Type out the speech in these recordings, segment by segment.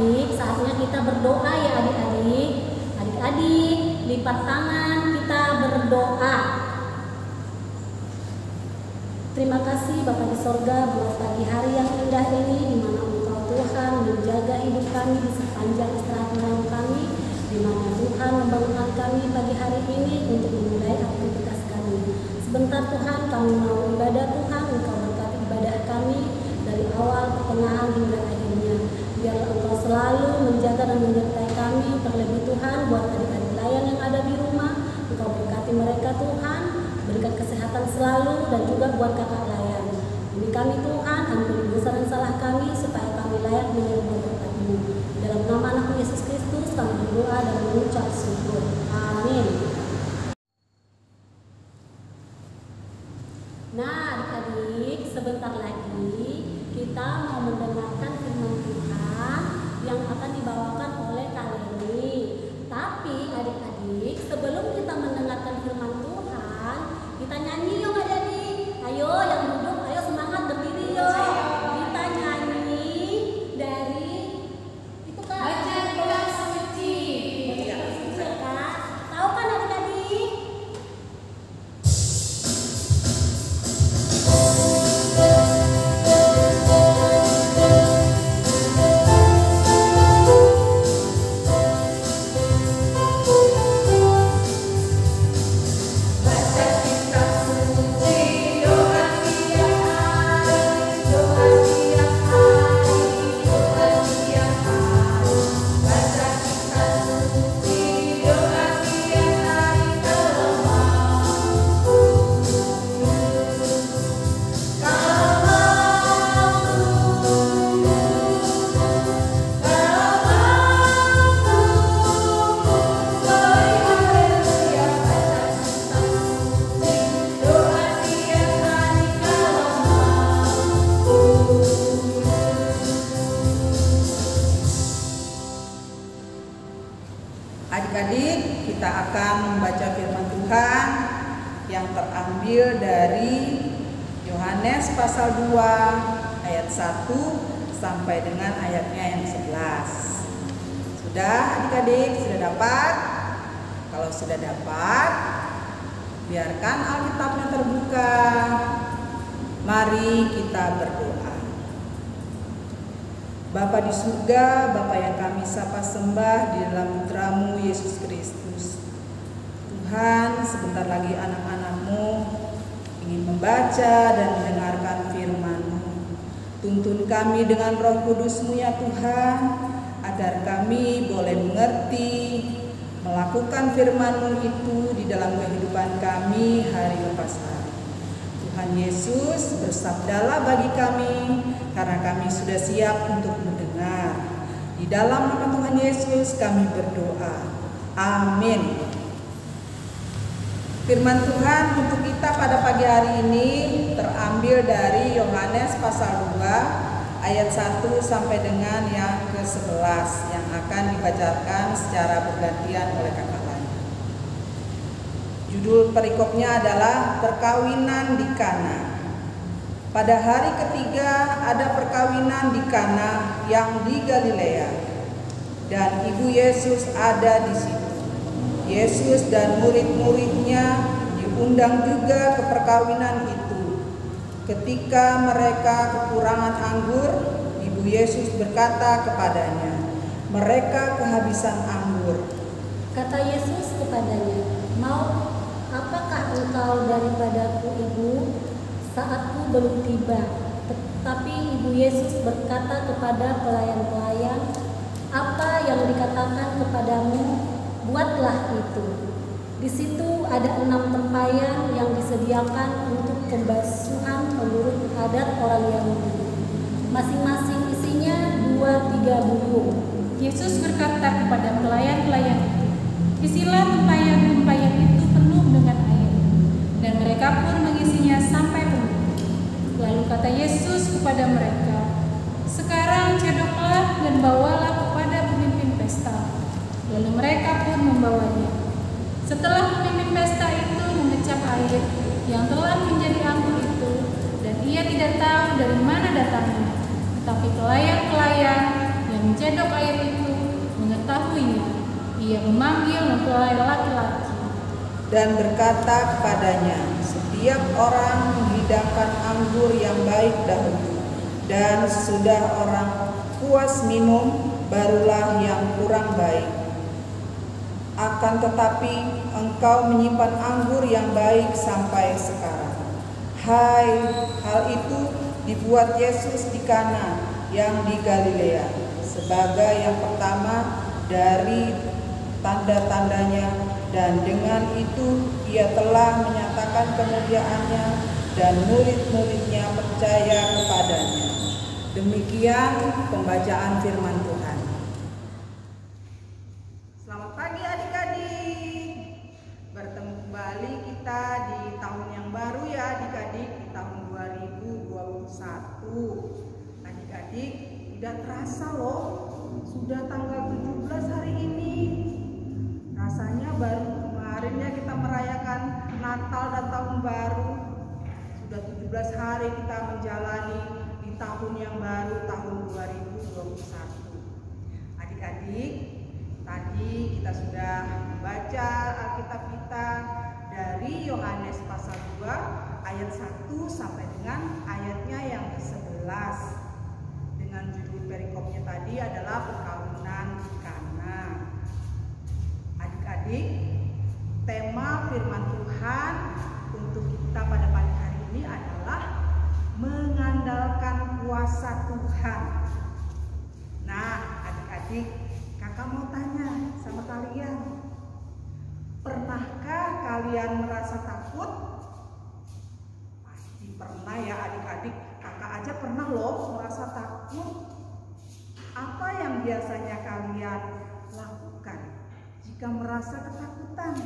adik-adik, saatnya kita berdoa ya adik-adik. Adik-adik, lipat tangan, kita berdoa. Terima kasih Bapa di sorga buat pagi hari yang indah ini, di mana Engkau Tuhan menjaga hidup kami di sepanjang istirahat malam kami, di mana Tuhan membangunkan kami pagi hari ini untuk memulai aktivitas kami. Sebentar Tuhan, kami mau ibadah Tuhan, Engkau berkati ibadah kami dari awal, pertengahan hingga akhirnya. Biarlah Engkau selalu menjaga dan menyertai kami, terlebih Tuhan buat adik-adik layan yang ada di rumah, Engkau berkati mereka Tuhan, berikan kesehatan selalu dan juga buat kakak layan. Ini kami Tuhan, ampuni dosa dan salah kami supaya kami layak menyerbu berkat-Mu. Dalam nama anak Yesus Kristus kami berdoa dan mengucap syukur. Amin. Nah adik-adik, sebentar lagi kita mau mendengarkan firman Tuhan yang akan dibawakan oleh Kak Leni. Tapi adik-adik, sebelum kita mendengarkan firman Tuhan, kita nyanyi yuk adik-adik. Ayo yang duduk, ayo semangat berdiri yuk. Kita nyanyi dari itu Kak. Baca kitab suci. Kak. Tahu kan adik-adik? Adik-adik, kita akan membaca firman Tuhan yang terambil dari Yohanes pasal 2 ayat 1 sampai dengan ayatnya yang 11. Sudah adik-adik, sudah dapat? Kalau sudah dapat, biarkan Alkitabnya terbuka. Mari kita berdoa. Bapa di surga, Bapa yang kami sapa sembah di dalam putra-Mu Yesus Kristus. Tuhan, sebentar lagi anak-anak-Mu ingin membaca dan mendengarkan firman-Mu. Tuntun kami dengan Roh Kudus-Mu ya Tuhan, agar kami boleh mengerti, melakukan firman-Mu itu di dalam kehidupan kami hari lepas hari. Tuhan Yesus, bersabdalah bagi kami, karena kami sudah siap untuk mendengar. Di dalam nama Tuhan Yesus kami berdoa. Amin. Firman Tuhan untuk kita pada pagi hari ini terambil dari Yohanes pasal 2 ayat 1 sampai dengan yang ke-11 yang akan dibacakan secara bergantian oleh kakak lain. Judul perikopnya adalah perkawinan di Kana. Pada hari ketiga ada perkawinan di Kana yang di Galilea, dan ibu Yesus ada di situ. Yesus dan murid-muridnya diundang juga ke perkawinan itu. Ketika mereka kekurangan anggur, ibu Yesus berkata kepadanya, "Mereka kehabisan anggur." Kata Yesus kepadanya, apakah engkau daripadaku ibu? Saatku belum tiba." Tetapi ibu Yesus berkata kepada pelayan-pelayan, "Apa yang dikatakan kepadamu, buatlah itu." Di situ ada 6 tempayan yang disediakan untuk pembasuhan menurut adat orang Yahudi. Masing-masing isinya 2-3 buyung. Yesus berkata kepada pelayan-pelayan itu, "Isilah tempayan-tempayan itu penuh dengan air." Dan mereka pun mengisinya sampai penuh. Lalu kata Yesus kepada mereka, "Sekarang cedoklah dan bawalah kepada pemimpin pesta." Lalu mereka pun membawanya. Setelah pemimpin pesta itu mengecap air yang telah menjadi anggur itu, dan ia tidak tahu dari mana datangnya, tetapi pelayan-pelayan yang mencedok air itu mengetahuinya, ia memanggil mempelai laki-laki dan berkata kepadanya, setiap orang menghidangkan anggur yang baik dahulu, dan sudah orang puas minum, barulah yang kurang baik. Akan tetapi engkau menyimpan anggur yang baik sampai sekarang. Hai, hal itu dibuat Yesus di Kana yang di Galilea sebagai yang pertama dari tanda-tandanya, dan dengan itu ia telah menyatakan kemuliaannya dan murid-muridnya percaya kepadanya. Demikian pembacaan firman Tuhan. Selamat pagi adik-adik. Bertemu kembali kita di tahun yang baru ya adik-adik, di tahun 2021. Adik-adik, tidak terasa loh, sudah tanggal 17 hari ini. Rasanya baru kemarin ya kita merayakan Natal dan Tahun Baru. Sudah 17 hari kita menjalani di tahun yang baru, tahun 2021. Adik-adik, tadi kita sudah membaca Alkitab kita dari Yohanes pasal 2 ayat 1 sampai dengan ayatnya yang ke-11. Dengan judul perikopnya tadi adalah perkawinan di Kana. Adik-adik, tema firman Tuhan untuk kita pada pagi hari ini adalah mengandalkan kuasa Tuhan. Nah, adik-adik, kakak mau tanya sama kalian, pernahkah kalian merasa takut? Pasti pernah ya adik-adik, kakak aja pernah loh merasa takut. Apa yang biasanya kalian lakukan jika merasa ketakutan?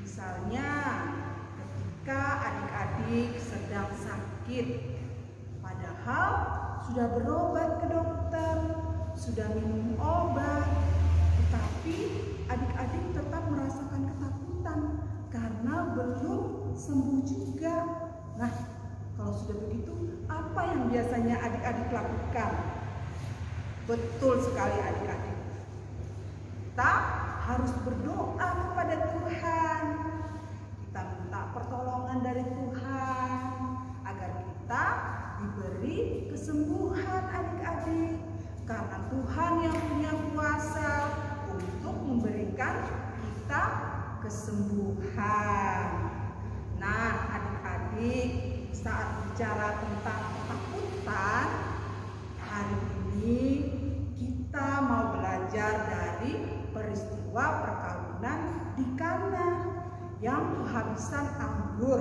Misalnya ketika adik-adik sedang sakit, padahal sudah berobat ke dokter, sudah minum obat, tetapi adik-adik tetap merasakan ketakutan karena belum sembuh juga. Nah, kalau sudah begitu, apa yang biasanya adik-adik lakukan? Betul sekali adik-adik, kita harus berdoa kepada Tuhan. Kita minta pertolongan dari Tuhan agar kita diberi kesembuhan adik-adik. Karena Tuhan yang punya kuasa untuk memberikan kita kesembuhan. Nah adik-adik, saat bicara tentang ketakutan, hari ini kita mau belajar dari peristiwa perkawinan di Kana yang kehabisan anggur.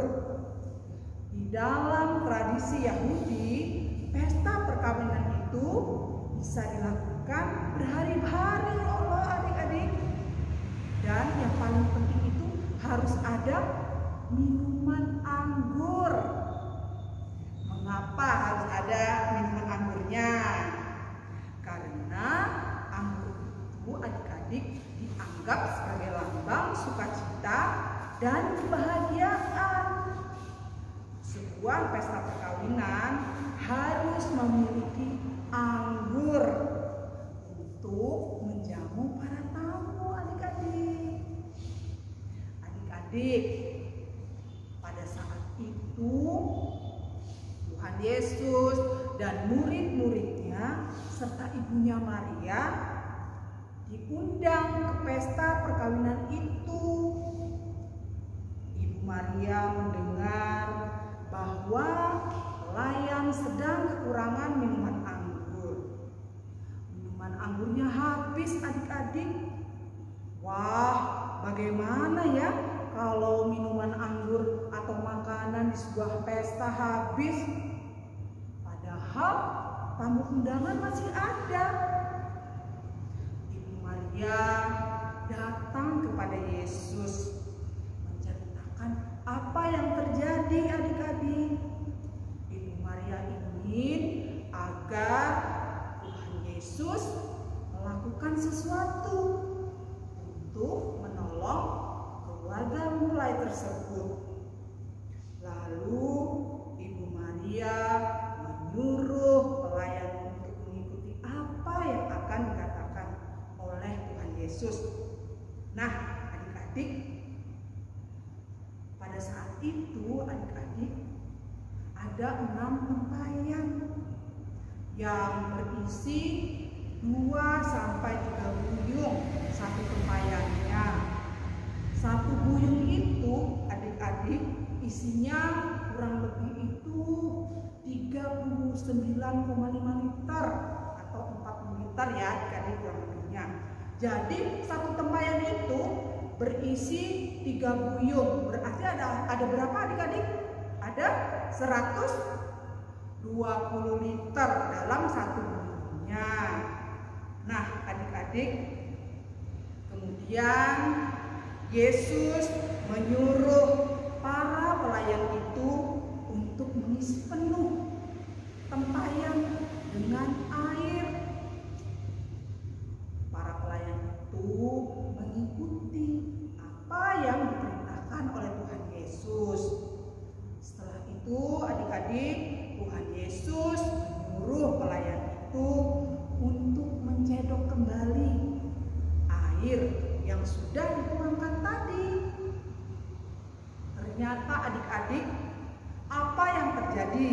Di dalam tradisi Yahudi, pesta perkawinan itu bisa dilakukan berhari-hari loh adik-adik. Dan yang paling penting itu harus ada minuman anggur. Mengapa harus ada minuman anggurnya? Karena anggur itu adik-adik dianggap sebagai lambang sukacita dan kebahagiaan. Sebuah pesta perkawinan harus memiliki anggur untuk menjamu para tamu adik-adik. Adik-adik, pada saat itu Tuhan Yesus dan murid-muridnya serta ibunya Maria diundang ke pesta perkawinan itu. Ibu Maria mendengar bahwa pelayan sedang kekurangan minuman anggur. Minuman anggurnya habis adik-adik. Wah, bagaimana ya kalau minuman anggur atau makanan di sebuah pesta habis? Padahal tamu undangan masih ada. Ibu Maria datang kepada Yesus menceritakan apa yang terjadi adik-adik. Ibu Maria ingin agar Tuhan Yesus melakukan sesuatu untuk menolong keluarga mempelai tersebut. Lalu Ibu Maria menyuruh pelayan untuk mengikuti apa yang Yesus. Nah, adik-adik, pada saat itu adik-adik ada 6 tempayan yang berisi 2-3 buyung satu tempayannya. Satu buyung itu adik-adik isinya kurang lebih itu 39,5 liter atau 40 liter ya adik-adik kurang lebihnya. Jadi satu tempayan itu berisi 3 buyung. Berarti ada berapa adik-adik? Ada 120 liter dalam satu buyungnya. Nah adik-adik, kemudian Yesus menyuruh para pelayan itu untuk mengisi penuh tempayan dengan air. Para pelayan itu mengikuti apa yang diperintahkan oleh Tuhan Yesus. Setelah itu adik-adik, Tuhan Yesus menyuruh pelayan itu untuk mencedok kembali air yang sudah dituangkan tadi. Ternyata adik-adik, apa yang terjadi?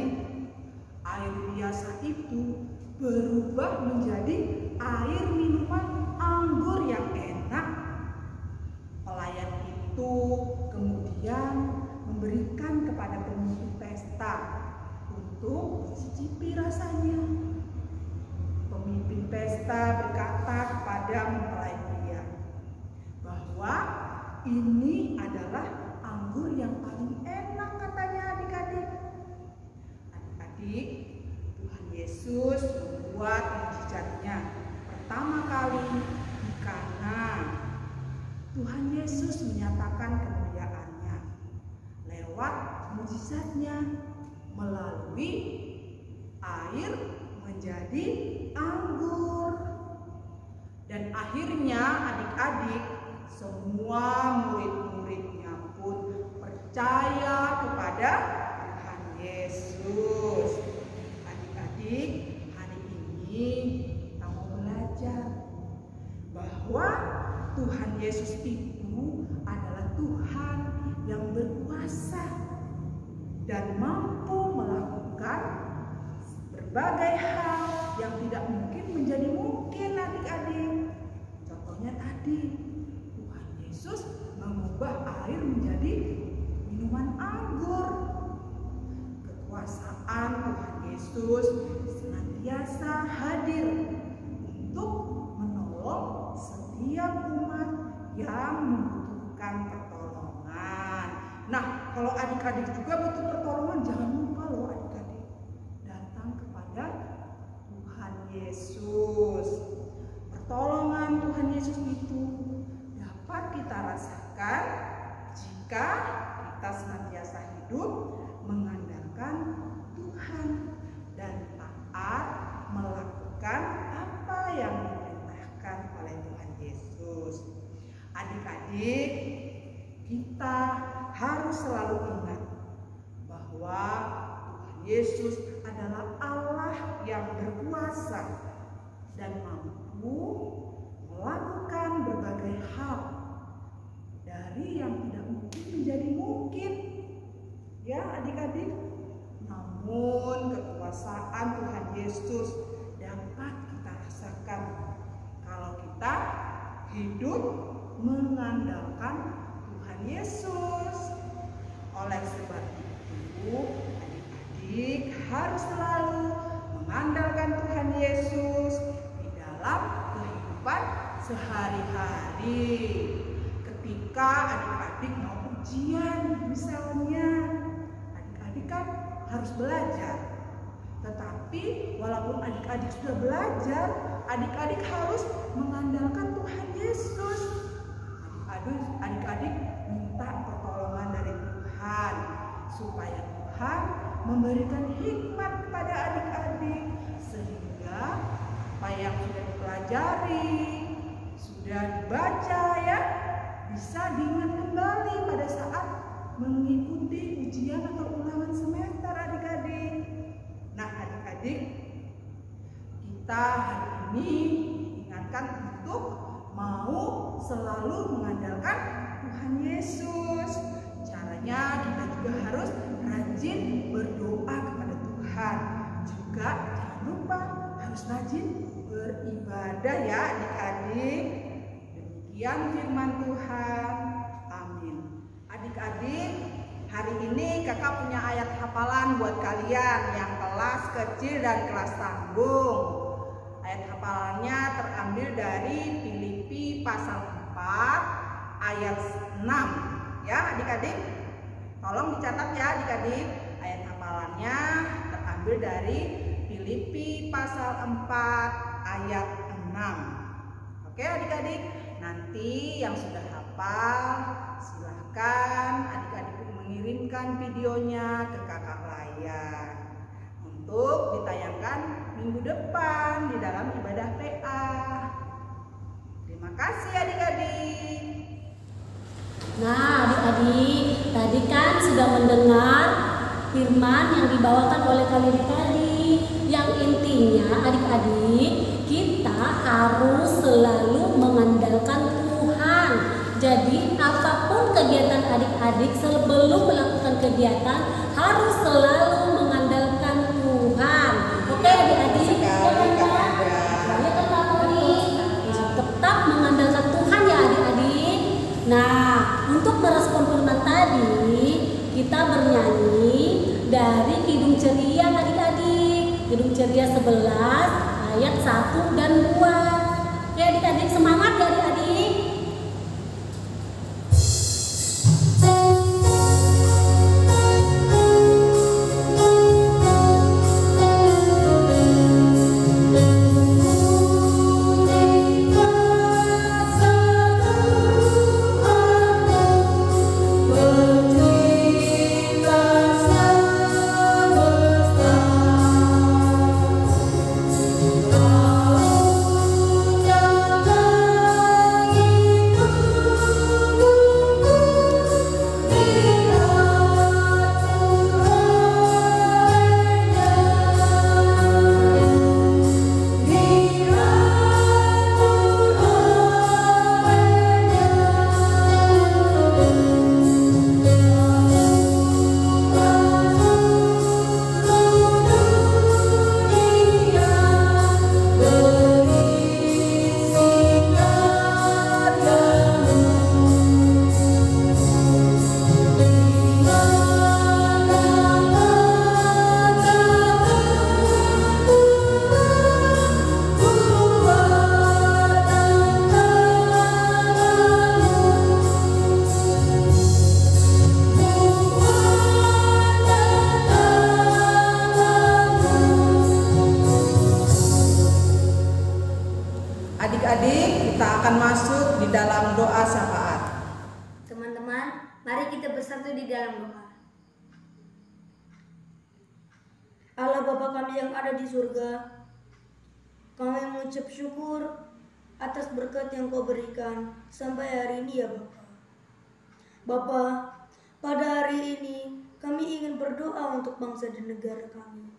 Air biasa itu berubah menjadi air minuman anggur yang enak. Pelayan itu kemudian memberikan kepada pemimpin pesta untuk mencicipi rasanya. Pemimpin pesta berkata kepada mempelai pria bahwa ini adalah anggur yang paling enak, katanya adik-adik. Adik-adik, Tuhan Yesus membuat mukjizatnya pertama kali di Kana. Tuhan Yesus menyatakan kemuliaannya lewat mukjizatnya melalui air menjadi anggur. Dan akhirnya adik-adik, semua murid-muridnya pun percaya kepada Tuhan Yesus. Adik-adik, hari ini kita mau belajar bahwa Tuhan Yesus itu adalah Tuhan yang berkuasa dan mampu melakukan berbagai hal yang tidak mungkin menjadi mungkin adik-adik. Contohnya tadi, Tuhan Yesus mengubah air menjadi minuman anggur. Kekuasaan Tuhan Yesus senantiasa hadir untuk menolong setiap umat yang membutuhkan pertolongan. Nah, kalau adik-adik juga butuh pertolongan, jangan lupa loh adik-adik, datang kepada Tuhan Yesus. Pertolongan Tuhan Yesus itu dapat kita rasakan jika kita senantiasa hidup mengandalkan Tuhan dan taat melakukan apa yang diperintahkan oleh Tuhan Yesus. Adik-adik, kita harus selalu ingat bahwa Tuhan Yesus adalah Allah yang berkuasa dan mampu melakukan berbagai hal dari yang tidak mungkin menjadi mungkin. Ya adik-adik, namun kekuasaan Tuhan Yesus dapat kita rasakan kalau kita hidup mengandalkan Tuhan Yesus. Oleh sebab itu, adik-adik harus selalu mengandalkan Tuhan Yesus di dalam kehidupan sehari-hari. Ketika adik-adik mau ujian misalnya, adik-adik kan harus belajar. Tetapi walaupun adik-adik sudah belajar, adik-adik harus mengandalkan Tuhan Yesus. Adik-adik minta pertolongan dari Tuhan supaya Tuhan memberikan hikmat kepada adik-adik sehingga apa yang sudah dipelajari, sudah dibaca ya, bisa diingat kembali pada saat mengikuti ujian atau ulangan semester adik-adik. Nah adik-adik, kita hari ini diingatkan untuk mau selalu mengandalkan Tuhan Yesus. Caranya kita juga harus rajin berdoa kepada Tuhan. Juga jangan lupa harus rajin beribadah ya adik-adik. Demikian firman Tuhan. Amin. Adik-adik, hari ini kakak punya ayat hafalan buat kalian yang kelas kecil dan kelas tanggung. Ayat hafalannya terambil dari Filipi pasal 4 ayat 6. Ya adik-adik, tolong dicatat ya adik-adik. Ayat hafalannya terambil dari Filipi pasal 4 ayat 6. Oke adik-adik, nanti yang sudah hafal silahkan adik-adik mengirimkan videonya ke kakak layar untuk ditayangkan minggu depan di dalam ibadah PA. Terima kasih adik-adik. Nah adik-adik, tadi kan sudah mendengar firman yang dibawakan oleh kalian tadi. Yang intinya adik-adik, kita harus selalu mengandalkan Tuhan. Jadi apapun kegiatan adik-adik, sebelum melakukan kegiatan harus selalu mengandalkan Tuhan. Oke adik-adik, tetap mengandalkan Tuhan ya adik-adik. Nah, untuk merespon firman tadi, kita bernyanyi dari Kidung Ceria adik-adik. Kidung Ceria 11 ayat 1 dan 2. Ya adik-adik, semangat ya adik-adik. Adik-adik, kita akan masuk di dalam doa syafaat. Teman-teman, mari kita bersatu di dalam doa. Allah Bapa kami yang ada di surga, kami mengucap syukur atas berkat yang Kau berikan sampai hari ini ya Bapa. Bapa, pada hari ini kami ingin berdoa untuk bangsa dan negara kami.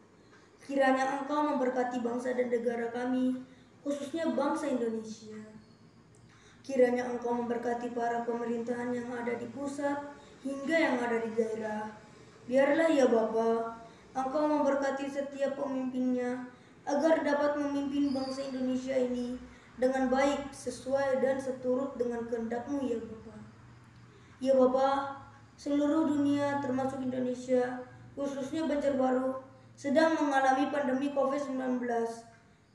Kiranya Engkau memberkati bangsa dan negara kami, khususnya bangsa Indonesia. Kiranya Engkau memberkati para pemerintahan yang ada di pusat hingga yang ada di daerah. Biarlah ya Bapa, Engkau memberkati setiap pemimpinnya agar dapat memimpin bangsa Indonesia ini dengan baik, sesuai dan seturut dengan kehendak-Mu ya Bapa. Ya Bapa, seluruh dunia termasuk Indonesia, khususnya Banjarbaru, sedang mengalami pandemi COVID-19.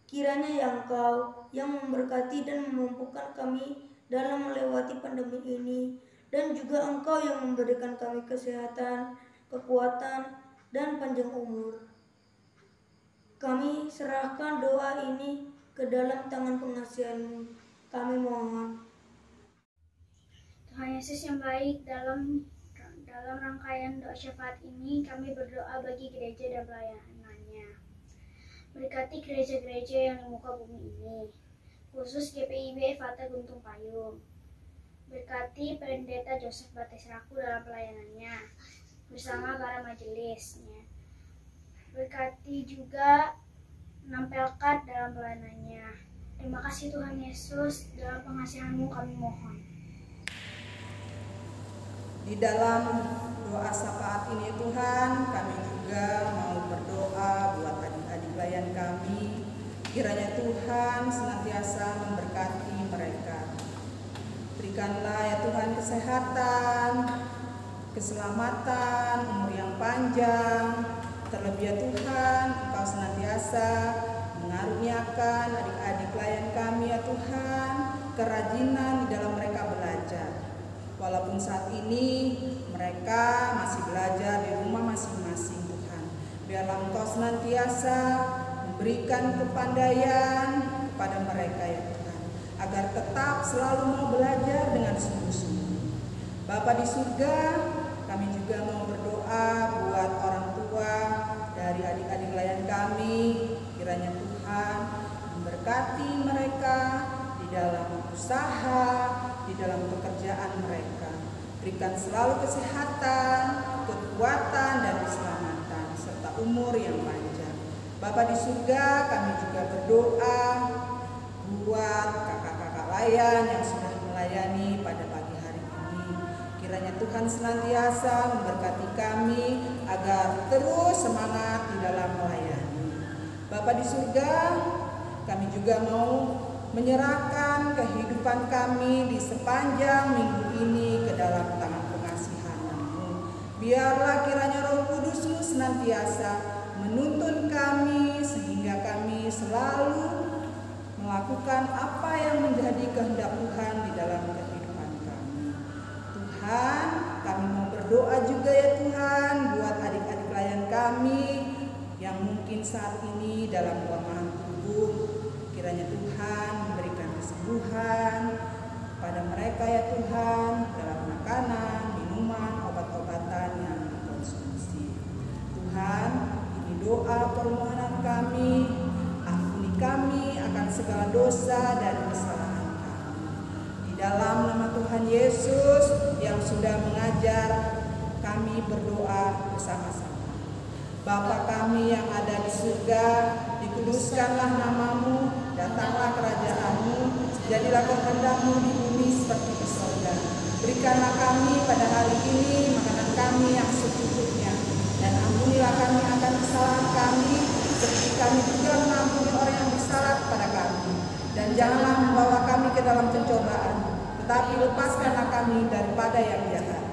Kiranya ya Engkau yang memberkati dan memampukan kami dalam melewati pandemi ini, dan juga Engkau yang memberikan kami kesehatan, kekuatan, dan panjang umur. Kami serahkan doa ini ke dalam tangan pengasihan-Mu. Kami mohon. Tuhan Yesus yang baik, dalam rangkaian doa syafaat ini kami berdoa bagi gereja dan pelayanannya. Berkati gereja-gereja yang di muka bumi ini, khusus GPIB Fata Guntung Payung. Berkati Pendeta Joseph Batisraku dalam pelayanannya, bersama para majelisnya. Berkati juga Nampelkat dalam pelayanannya. Terima kasih Tuhan Yesus, dalam pengasihan-Mu kami mohon. Di dalam doa syafaat ini Tuhan, kami juga mau berdoa buat adik-adik pelayan kami. Kiranya Tuhan senantiasa memberkati mereka. Berikanlah ya Tuhan kesehatan, keselamatan, umur yang panjang. Terlebih ya Tuhan, Engkau senantiasa mengaruniakan adik-adik pelayan kami ya Tuhan, kerajinan di dalam mereka belajar. Walaupun saat ini mereka masih belajar di rumah masing-masing Tuhan, biarlah Engkau senantiasa memberikan kepandaian kepada mereka ya Tuhan, agar tetap selalu mau belajar dengan sungguh-sungguh. Bapa di surga, kami juga mau berdoa buat orang tua dari adik-adik pelayan kami. Kiranya Tuhan memberkati mereka di dalam usaha, di dalam pekerjaan mereka. Berikan selalu kesehatan, kekuatan, dan keselamatan, serta umur yang panjang. Bapa di surga, kami juga berdoa buat kakak-kakak layan yang sudah melayani pada pagi hari ini. Kiranya Tuhan senantiasa memberkati kami agar terus semangat di dalam melayani. Bapa di surga, kami juga mau menyerahkan kehidupan kami di sepanjang minggu ini ke dalam tangan pengasihan-Mu. Biarlah kiranya Roh Kudus-Mu senantiasa menuntun kami sehingga kami selalu melakukan apa yang menjadi kehendak Tuhan di dalam kehidupan kami. Tuhan, kami mau berdoa juga ya Tuhan buat adik-adik pelayan kami yang mungkin saat ini dalam kelemahan tubuh. Kiranya Tuhan memberikan kesembuhan pada mereka ya Tuhan, dalam makanan, minuman, obat-obatan yang dikonsumsi. Tuhan, ini doa permohonan kami, ampuni kami akan segala dosa dan kesalahan kami. Di dalam nama Tuhan Yesus yang sudah mengajar kami berdoa bersama-sama. Bapa kami yang ada di surga, dikuduskanlah nama-Mu, datanglah kerajaan-Mu, jadilah kehendak-Mu di bumi seperti di surga. Berikanlah kami pada hari ini makanan kami yang secukupnya, dan ampunilah kami akan kesalahan kami, seperti kami juga mengampuni orang yang bersalah kepada kami. Dan janganlah membawa kami ke dalam pencobaan, tetapi lepaskanlah kami daripada yang jahat.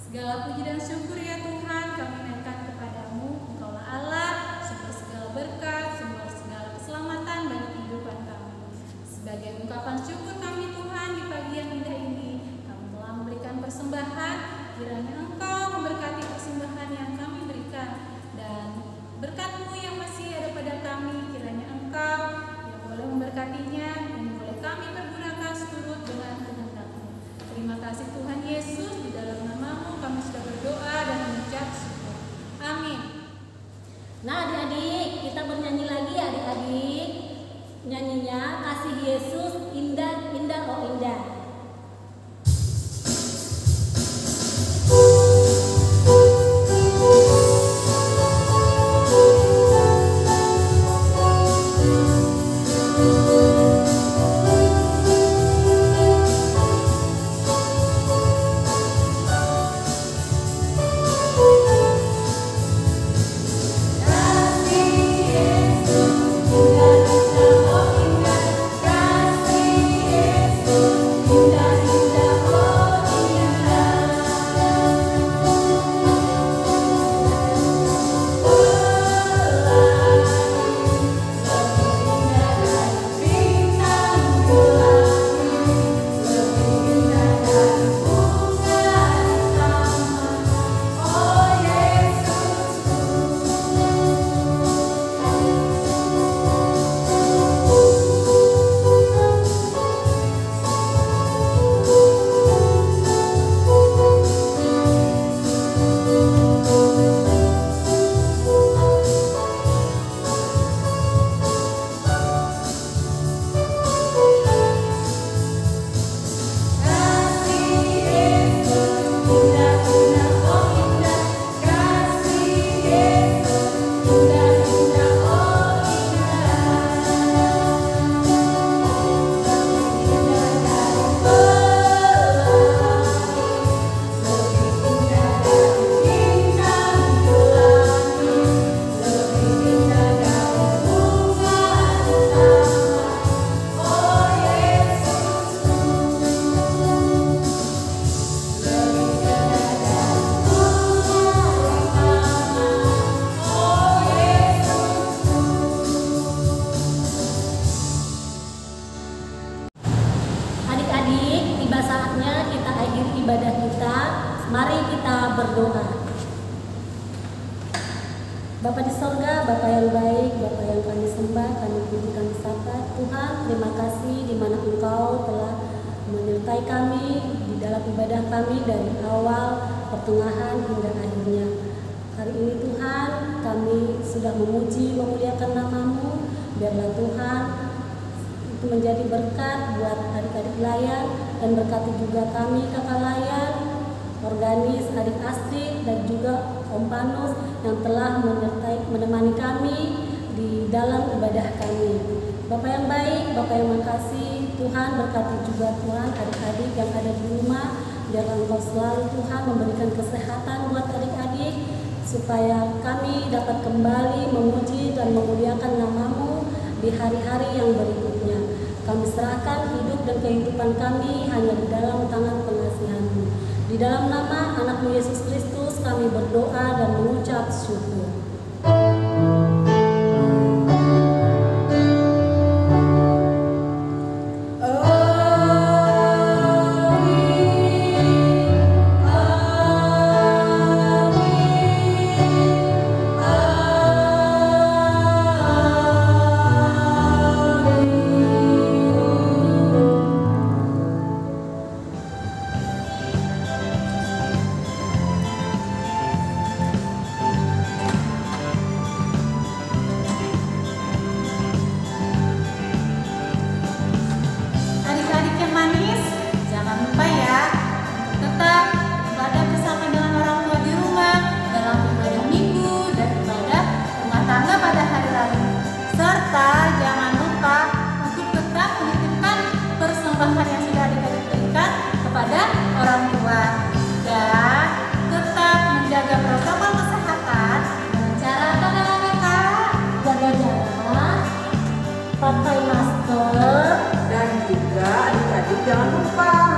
Segala puji dan syukur ya Tuhan kami naikkan kepadamu. Engkaulah Allah, sumber segala berkat, sumber segala keselamatan bagi kehidupan kami. Sebagai ungkapan syukur kami Tuhan di pagi yang indah ini, kami telah memberikan persembahan. Kiranya Engkau memberkati persembahan yang kami berikan, dan berkat-Mu yang masih ada pada kami, kiranya Engkau yang boleh memberkatinya dan boleh kami pergunakan seturut dengan kehendak-Mu. Terima kasih Tuhan Yesus, di dalam nama-Mu kami sudah berdoa dan mengucap syukur. Amin. Nah adik-adik, kita bernyanyi lagi adik-adik. Nyanyinya Kasih Yesus Indah, Indah, Oh Indah. Ibadah kita, mari kita berdoa. Bapa di sorga, Bapa yang baik, Bapa yang kami sembah, kami puji, kami sapa. Tuhan, terima kasih di mana Engkau telah menyertai kami di dalam ibadah kami dari awal, pertengahan hingga akhirnya. Hari ini Tuhan, kami sudah memuji, memuliakan nama-Mu. Biarlah Tuhan itu menjadi berkat buat adik-adik layan, dan berkati juga kami kakak layan, organis, adik Astrid, dan juga Om Panus yang telah menemani kami di dalam ibadah kami. Bapak yang baik, Bapak yang makasih, Tuhan berkati juga Tuhan adik-adik yang ada di rumah. Biarlah Engkau selalu Tuhan memberikan kesehatan buat adik-adik, supaya kami dapat kembali memuji dan memuliakan nama-Mu di hari-hari yang berikutnya. Kami serahkan hidup dan kehidupan kami hanya di dalam tangan pengasihan-Mu. Di dalam nama anak-Mu Yesus Kristus kami berdoa dan mengucap syukur. Pakai masker, dan juga adik-adik jangan lupa